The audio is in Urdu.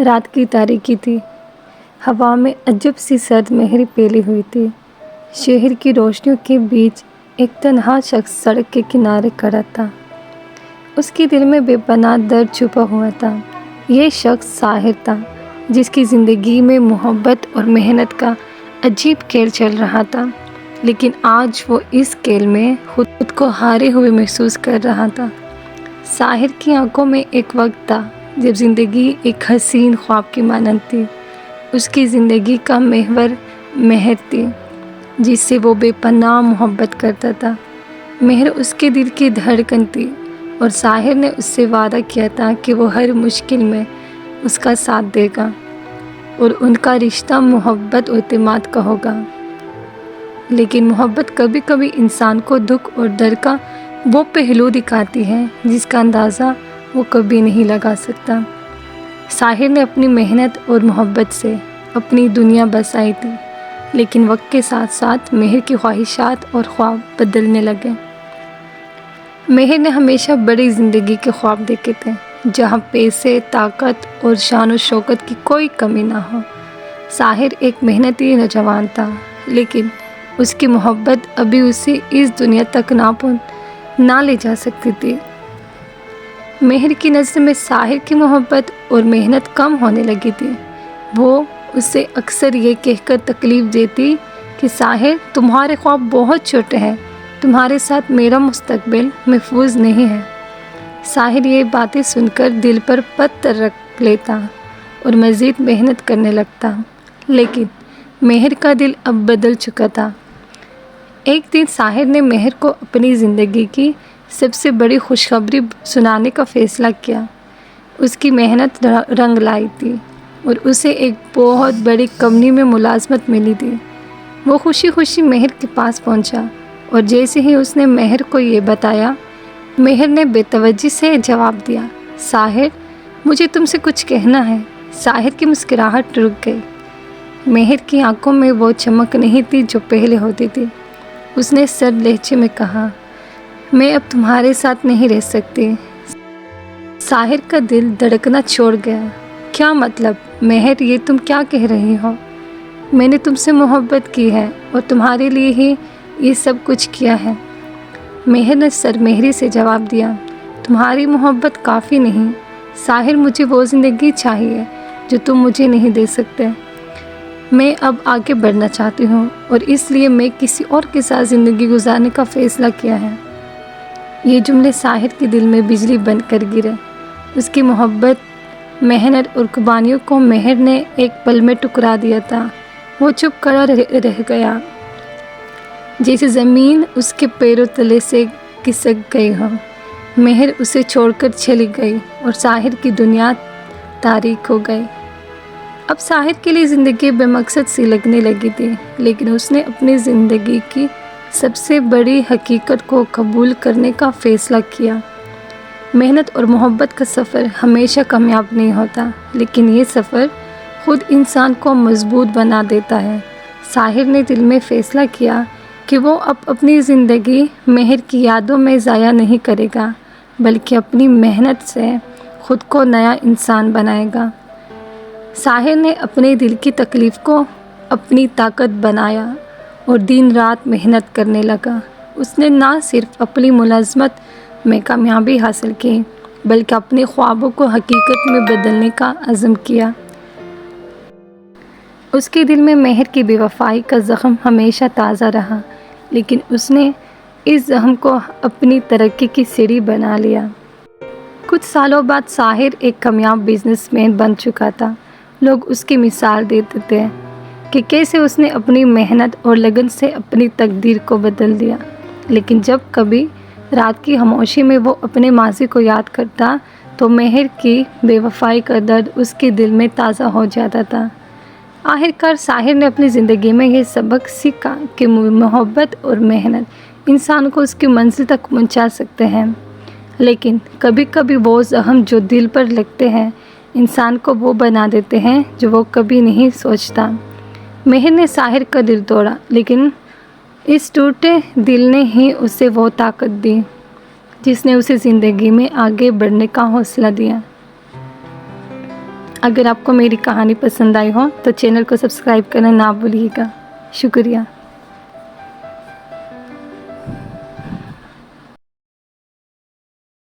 رات کی تاریکی تھی۔ ہوا میں عجب سی سرد مہر پھیلی ہوئی تھی۔ شہر کی روشنیوں کے بیچ ایک تنہا شخص سڑک کے کنارے کھڑا تھا۔ اس کے دل میں بے پناہ درد چھپا ہوا تھا۔ یہ شخص ساحر تھا، جس کی زندگی میں محبت اور محنت کا عجیب کھیل چل رہا تھا، لیکن آج وہ اس کھیل میں خود کو ہارے ہوئے محسوس کر رہا تھا۔ ساحر کی آنکھوں میں ایک وقت تھا جب زندگی ایک حسین خواب کی مانند تھی۔ اس کی زندگی کا محور مہر تھی، جس سے وہ بے پناہ محبت کرتا تھا۔ مہر اس کے دل کی دھڑکن تھی، اور ساحر نے اس سے وعدہ کیا تھا کہ وہ ہر مشکل میں اس کا ساتھ دے گا، اور ان کا رشتہ محبت اور اعتماد کا ہوگا۔ لیکن محبت کبھی کبھی انسان کو دکھ اور درد کا وہ پہلو دکھاتی ہے جس کا اندازہ وہ کبھی نہیں لگا سکتا۔ ساحر نے اپنی محنت اور محبت سے اپنی دنیا بسائی تھی، لیکن وقت کے ساتھ ساتھ مہر کی خواہشات اور خواب بدلنے لگے۔ مہر نے ہمیشہ بڑی زندگی کے خواب دیکھے تھے، جہاں پیسے، طاقت اور شان و شوکت کی کوئی کمی نہ ہو۔ ساحر ایک محنتی نوجوان تھا، لیکن اس کی محبت ابھی اسے اس دنیا تک نہ لے جا سکتی تھی۔ مہر کی نظر میں ساحر کی محبت اور محنت کم ہونے لگی تھی۔ وہ اسے اکثر یہ کہہ کر تکلیف دیتی کہ ساحر، تمہارے خواب بہت چھوٹے ہیں، تمہارے ساتھ میرا مستقبل محفوظ نہیں ہے۔ ساحر یہ باتیں سن کر دل پر پتھر رکھ لیتا اور مزید محنت کرنے لگتا، لیکن مہر کا دل اب بدل چکا تھا۔ ایک دن ساحر نے مہر کو اپنی زندگی کی سب سے بڑی خوشخبری سنانے کا فیصلہ کیا۔ اس کی محنت رنگ لائی تھی، اور اسے ایک بہت بڑی کمپنی میں ملازمت ملی تھی۔ وہ خوشی خوشی مہر کے پاس پہنچا، اور جیسے ہی اس نے مہر کو یہ بتایا، مہر نے بے توجہی سے جواب دیا، ساحر، مجھے تم سے کچھ کہنا ہے۔ ساحر کی مسکراہٹ رک گئی۔ مہر کی آنکھوں میں وہ چمک نہیں تھی جو پہلے ہوتی تھی۔ اس نے سرد لہجے میں کہا، میں اب تمہارے ساتھ نہیں رہ سکتی۔ ساحر کا دل دھڑکنا چھوڑ گیا۔ کیا مطلب؟ مہر، یہ تم کیا کہہ رہی ہو؟ میں نے تم سے محبت کی ہے اور تمہارے لیے ہی یہ سب کچھ کیا ہے۔ مہر نے سرمہری سے جواب دیا، تمہاری محبت کافی نہیں ساحر، مجھے وہ زندگی چاہیے جو تم مجھے نہیں دے سکتے۔ میں اب آگے بڑھنا چاہتی ہوں، اور اس لیے میں کسی اور کے ساتھ زندگی گزارنے کا فیصلہ کیا ہے۔ یہ جملے ساحر کے دل میں بجلی بن کر گرے۔ اس کی محبت، محنت اور قربانیوں کو مہر نے ایک پل میں ٹکرا دیا تھا۔ وہ چپ کھڑا رہ گیا، جیسے زمین اس کے پیروں تلے سے کھسک گئی ہو۔ مہر اسے چھوڑ کر چلی گئی، اور ساحر کی دنیا تاریک ہو گئی۔ اب ساحر کے لیے زندگی بے مقصد سی لگنے لگی تھی، لیکن اس نے اپنی زندگی کی سب سے بڑی حقیقت کو قبول کرنے کا فیصلہ کیا۔ محنت اور محبت کا سفر ہمیشہ کامیاب نہیں ہوتا، لیکن یہ سفر خود انسان کو مضبوط بنا دیتا ہے۔ ساحر نے دل میں فیصلہ کیا کہ وہ اب اپنی زندگی مہر کی یادوں میں ضائع نہیں کرے گا، بلکہ اپنی محنت سے خود کو نیا انسان بنائے گا۔ ساحر نے اپنے دل کی تکلیف کو اپنی طاقت بنایا اور دن رات محنت کرنے لگا۔ اس نے نہ صرف اپنی ملازمت میں کامیابی حاصل کی، بلکہ اپنے خوابوں کو حقیقت میں بدلنے کا عزم کیا۔ اس کے دل میں مہر کی بے وفائی کا زخم ہمیشہ تازہ رہا، لیکن اس نے اس زخم کو اپنی ترقی کی سیڑھی بنا لیا۔ کچھ سالوں بعد ساحر ایک کامیاب بزنس مین بن چکا تھا۔ لوگ اس کی مثال دیتے تھے کہ کیسے اس نے اپنی محنت اور لگن سے اپنی تقدیر کو بدل دیا۔ لیکن جب کبھی رات کی خاموشی میں وہ اپنے ماضی کو یاد کرتا تو مہر کی بے وفائی کا درد اس کے دل میں تازہ ہو جاتا تھا۔ آخرکار ساحر نے اپنی زندگی میں یہ سبق سیکھا کہ محبت اور محنت انسان کو اس کی منزل تک پہنچا سکتے ہیں، لیکن کبھی کبھی وہ زخم جو دل پر لگتے ہیں انسان کو وہ بنا دیتے ہیں جو وہ کبھی نہیں سوچتا۔ مہر نے ساحر کا دل توڑا، لیکن اس ٹوٹے دل نے ہی اسے وہ طاقت دی جس نے اسے زندگی میں آگے بڑھنے کا حوصلہ دیا۔ اگر آپ کو میری کہانی پسند آئی ہو تو چینل کو سبسکرائب کرنا نہ بھولیے گا۔ شکریہ۔